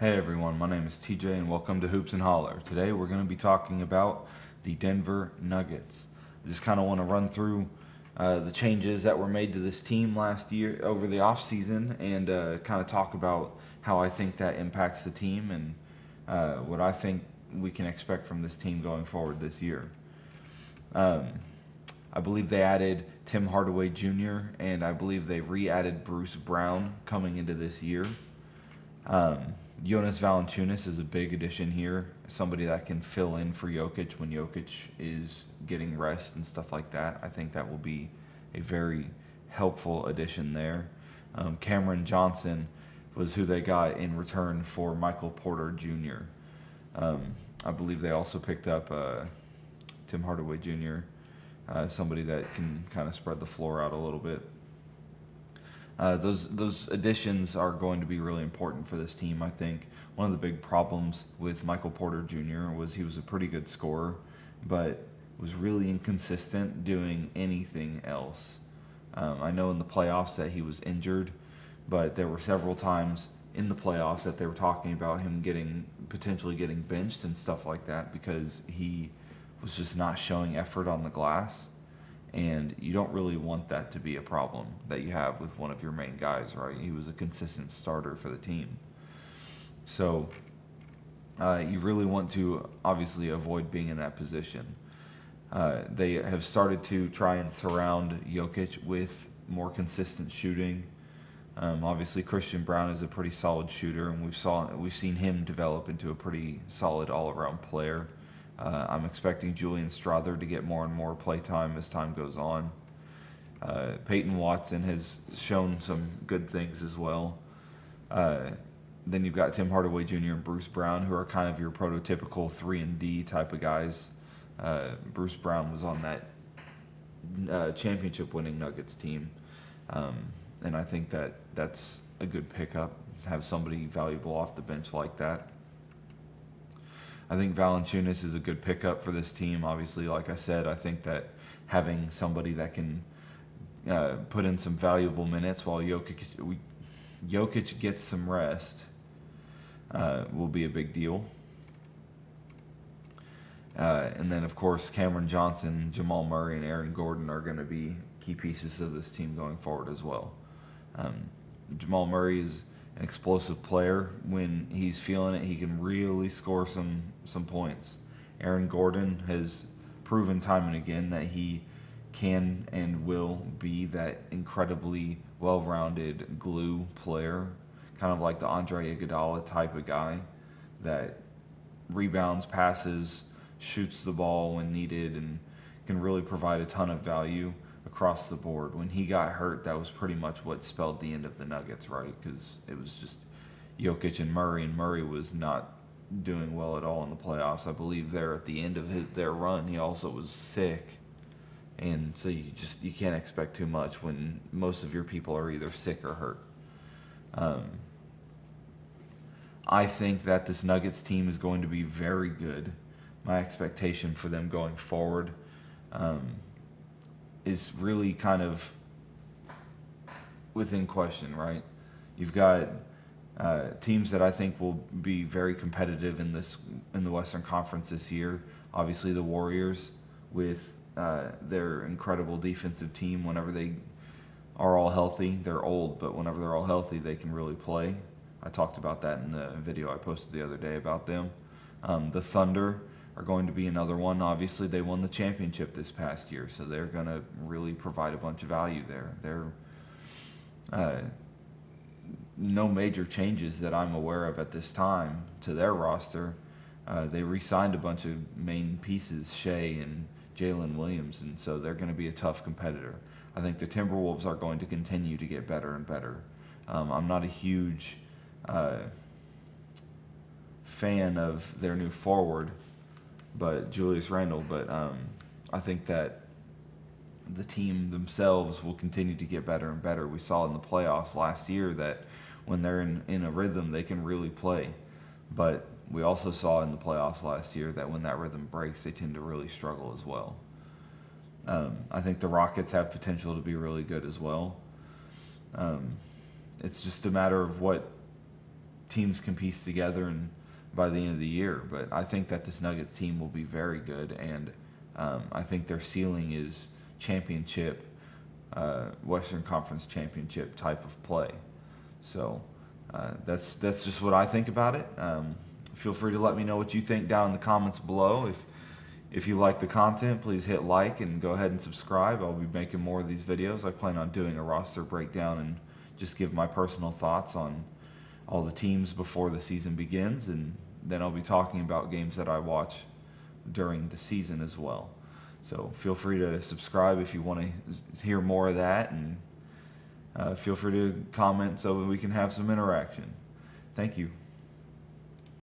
Hey everyone, my name is TJ and welcome to Hoops and Holler. Today we're going to be talking about the Denver Nuggets. I just kind of want to run through the changes that were made to this team last year over the offseason and kind of talk about how I think that impacts the team and what I think we can expect from this team going forward this year. Um, I believe they added Tim Hardaway Jr. and I believe they re-added Bruce Brown coming into this year. Jonas Valanciunas is a big addition here. Somebody that can fill in for Jokic when Jokic is getting rest and stuff like that. I think that will be a very helpful addition there. Cameron Johnson was who they got in return for Michael Porter Jr. I believe they also picked up Tim Hardaway Jr., somebody that can kind of spread the floor out a little bit. Those additions are going to be really important for this team. I think one of the big problems with Michael Porter Jr. was he was a pretty good scorer, but was really inconsistent doing anything else. I know in the playoffs that he was injured, but there were several times in the playoffs that they were talking about him potentially getting benched and stuff like that because he was just not showing effort on the glass. And you don't really want that to be a problem that you have with one of your main guys, right? He was a consistent starter for the team. So you really want to obviously avoid being in that position. They have started to try and surround Jokic with more consistent shooting. Obviously, Christian Brown is a pretty solid shooter, and we've seen him develop into a pretty solid all-around player. I'm expecting Julian Strawther to get more and more play time as time goes on. Peyton Watson has shown some good things as well. Then you've got Tim Hardaway Jr. and Bruce Brown, who are kind of your prototypical 3-and-D type of guys. Bruce Brown was on that championship-winning Nuggets team, and I think that that's a good pickup, to have somebody valuable off the bench like that. I think Valanciunas is a good pickup for this team. Obviously, like I said, I think having somebody that can put in some valuable minutes while Jokic gets some rest will be a big deal. And then, of course, Cameron Johnson, Jamal Murray, and Aaron Gordon are going to be key pieces of this team going forward as well. Jamal Murray is an explosive player. When he's feeling it, he can really score some points. Aaron Gordon has proven time and again that he can and will be that incredibly well-rounded glue player, kind of like the Andre Iguodala type of guy that rebounds, passes, shoots the ball when needed, and can really provide a ton of value across the board. When he got hurt, that was pretty much what spelled the end of the Nuggets, right? Because it was just Jokic and Murray was not doing well at all in the playoffs. I believe there at the end of their run, he also was sick. And so you can't expect too much when most of your people are either sick or hurt. I think that this Nuggets team is going to be very good. My expectation for them going forward is really kind of within question, right? You've got teams that I think will be very competitive in the Western Conference this year. Obviously, the Warriors with their incredible defensive team. Whenever they are all healthy, they're old, but whenever they're all healthy, they can really play. I talked about that in the video I posted the other day about them. The Thunder are going to be another one. Obviously, they won the championship this past year, so they're going to really provide a bunch of value there. They're no major changes that I'm aware of at this time to their roster. They re-signed a bunch of main pieces, Shea and Jalen Williams, and so they're going to be a tough competitor. I think the Timberwolves are going to continue to get better and better. I'm not a huge fan of their new forward, but Julius Randle, but I think that the team themselves will continue to get better and better. We saw in the playoffs last year that when they're in a rhythm, they can really play. But we also saw in the playoffs last year that when that rhythm breaks, they tend to really struggle as well. I think the Rockets have potential to be really good as well. It's just a matter of what teams can piece together and by the end of the year. But I think that this Nuggets team will be very good, and I think their ceiling is championship, Western Conference championship type of play. So that's just what I think about it. Feel free to let me know what you think down in the comments below. If you like the content, please hit like and go ahead and subscribe. I'll be making more of these videos. I plan on doing a roster breakdown and just give my personal thoughts on all the teams before the season begins, and then I'll be talking about games that I watch during the season as well. So feel free to subscribe if you want to hear more of that, and feel free to comment so that we can have some interaction. Thank you.